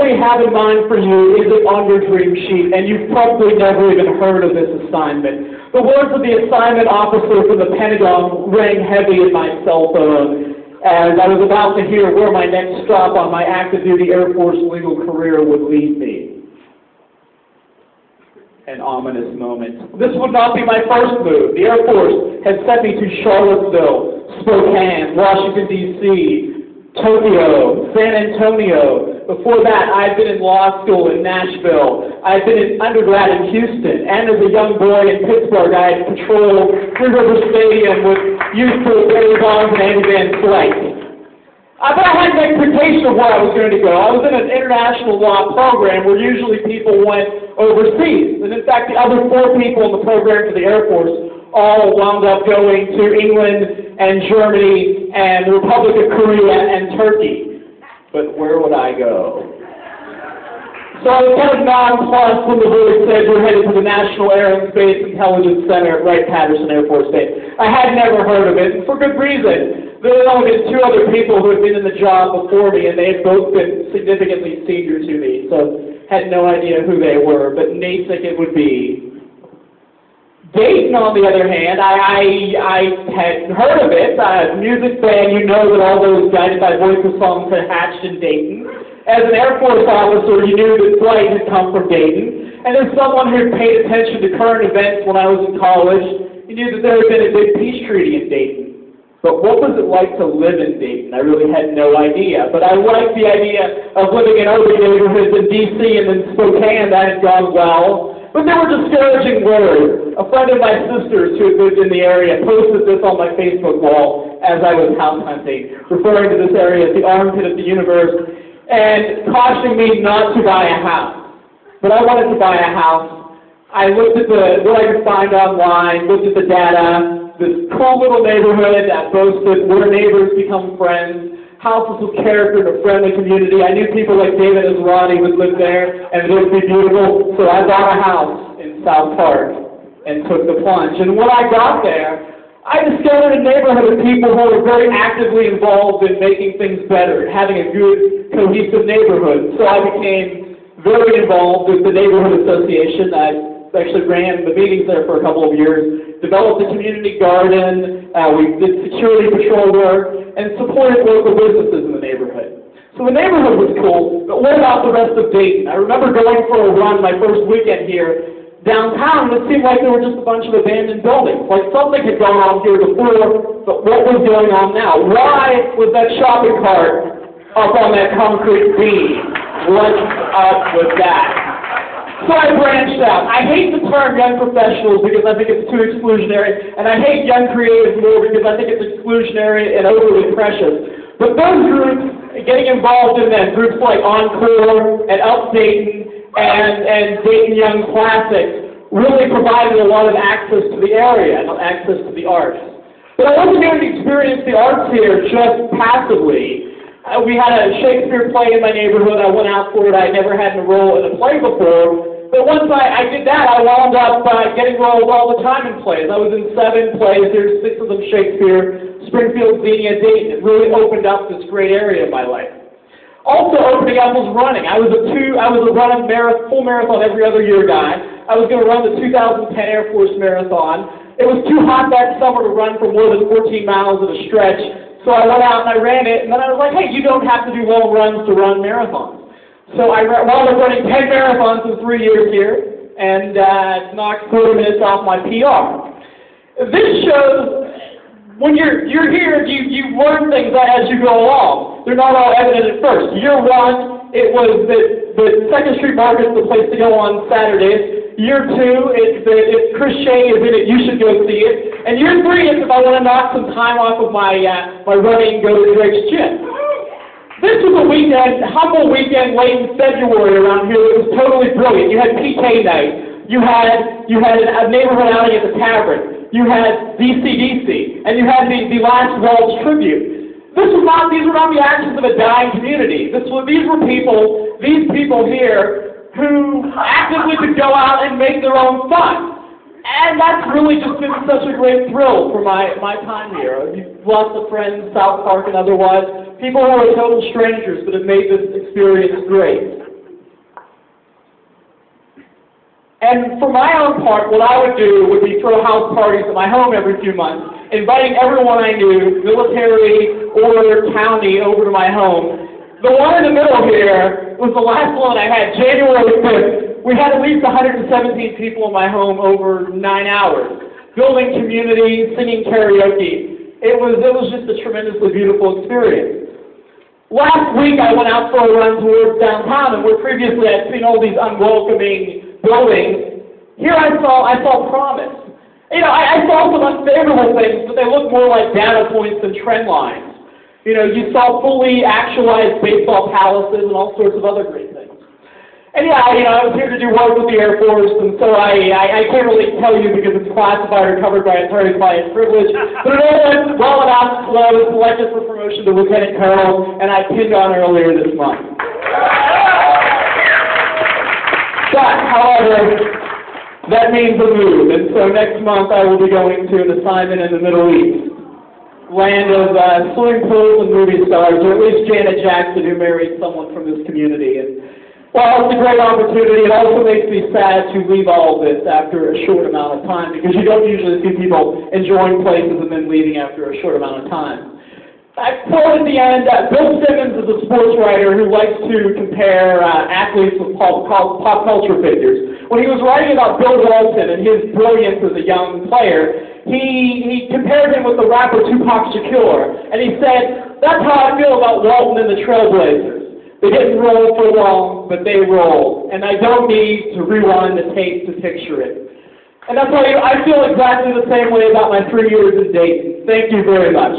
we have in mind for you isn't on your dream sheet, and you've probably never even heard of this assignment. The words of the assignment officer from the Pentagon rang heavy in my cell phone as I was about to hear where my next stop on my active duty Air Force legal career would lead me. An ominous moment. This would not be my first move. The Air Force had sent me to Charlottesville, Spokane, Washington, D.C., Tokyo, San Antonio. Before that, I had been in law school in Nashville. I had been in undergrad in Houston. And as a young boy in Pittsburgh, I had patrolled Three River Stadium with youthful Barry Bonds and Andy Van Slyke. But I had an expectation of where I was going to go. I was in an international law program where usually people went overseas. And in fact, the other 4 people in the program for the Air Force all wound up going to England and Germany and the Republic of Korea and Turkey. But where would I go? So I was kind of nonplussed when the voice said we're headed to the National Air and Space Intelligence Center at Wright-Patterson Air Force Base. I had never heard of it, and for good reason. There had only been 2 other people who had been in the job before me, and they had both been significantly senior to me, so had no idea who they were, but NASIC it would be. Dayton, on the other hand, I had heard of it. Music fan, you know that all those Guided by Voices songs had hatched in Dayton. As an Air Force officer, you knew that flight had come from Dayton. And as someone who had paid attention to current events when I was in college, you knew that there had been a big peace treaty in Dayton. But what was it like to live in Dayton? I really had no idea. But I liked the idea of living in urban neighborhoods in D.C. and in Spokane. That had gone well. But there were discouraging words. A friend of my sister's who had lived in the area posted this on my Facebook wall as I was house hunting, referring to this area as the armpit of the universe, and cautioning me not to buy a house. But I wanted to buy a house. I looked at what I could find online, looked at the data, this cool little neighborhood that boasted where neighbors become friends, houses with character and a friendly community. I knew people like David Azrani would live there, and it would be beautiful, so I bought a house in South Park and took the plunge. And when I got there, I discovered a neighborhood of people who were very actively involved in making things better, having a good, cohesive neighborhood. So I became very involved with the neighborhood association. I actually ran the meetings there for a couple of years, developed a community garden, we did security patrol work, and supported local businesses in the neighborhood. So the neighborhood was cool, but what about the rest of Dayton? I remember going for a run my first weekend here downtown, and it seemed like there were just a bunch of abandoned buildings. Like something had gone on here before, but what was going on now? Why was that shopping cart up on that concrete beam? What's up with that? So I branched out. I hate the term young professionals because I think it's too exclusionary, and I hate young creatives more because I think it's exclusionary and overly precious. But those groups, getting involved in them, groups like Encore and Up Dayton and Dayton Young Classics, really provided a lot of access to the area and access to the arts. But I wasn't going to experience the arts here just passively. We had a Shakespeare play in my neighborhood. I went out for it. I never had a role in a play before. But once I did that, I wound up getting roles all the time in plays. I was in 7 plays. There's 6 of them Shakespeare, Springfield, Xenia, Dayton. It really opened up this great area of my life. Also opening up was running. I was a running full marathon every other year guy. I was going to run the 2010 Air Force Marathon. It was too hot that summer to run for more than 14 miles at a stretch. So I went out and I ran it, and then I was like, hey, you don't have to do long runs to run marathons. So I wound up running 10 marathons in 3 years here, and knocked 40 minutes off my PR. This shows when you're here, you learn things as you go along. They're not all evident at first. Year 1, it was that the 2nd Street Market's the place to go on Saturdays. Year 2, it's if Chris Shea is in it, you should go see it. And year 3 is if I want to knock some time off of my running and go to Drake's Gym. This was a weekend, humble weekend late in February around here. It was totally brilliant. You had PK night. You had a neighborhood outing at the tavern. You had DC, and you had the Last Waltz tribute. These were not the actions of a dying community. These people here who actively could go out and make their own fun. And that's really just been such a great thrill for my time here. Lots of friends, South Park and otherwise, people who are total strangers but have made this experience great. And for my own part, what I would do would be throw house parties at my home every few months, inviting everyone I knew, military or county, over to my home. The one in the middle here was the last one I had, January 5th. We had at least 117 people in my home over 9 hours, building community, singing karaoke. It was just a tremendously beautiful experience. Last week I went out for a run towards downtown, and where previously I'd seen all these unwelcoming buildings, here I saw promise. I saw some unfavorable things, but they looked more like data points than trend lines. You saw fully actualized baseball palaces and all sorts of other great things. And I was here to do work with the Air Force, and so I can't really tell you because it's classified or covered by attorney-client privilege, but it all went well enough when I was selected for promotion to Lieutenant Colonel, and I pinned on earlier this month. But, however, that means a move, and so next month I will be going to an assignment in the Middle East, land of swimming pools and movie stars, or at least Janet Jackson, who married someone from this community. And while it's a great opportunity, it also makes me sad to leave all of this after a short amount of time, because you don't usually see people enjoying places and then leaving after a short amount of time. I quote at the end, Bill Simmons is a sports writer who likes to compare athletes with pop culture figures. When he was writing about Bill Walton and his brilliance as a young player, he compared him with the rapper Tupac Shakur, and he said, that's how I feel about Walton and the Trailblazers. They didn't roll for long, but they rolled, and I don't need to rewind the tape to picture it. And that's why I feel exactly the same way about my 3 years in Dayton. Thank you very much.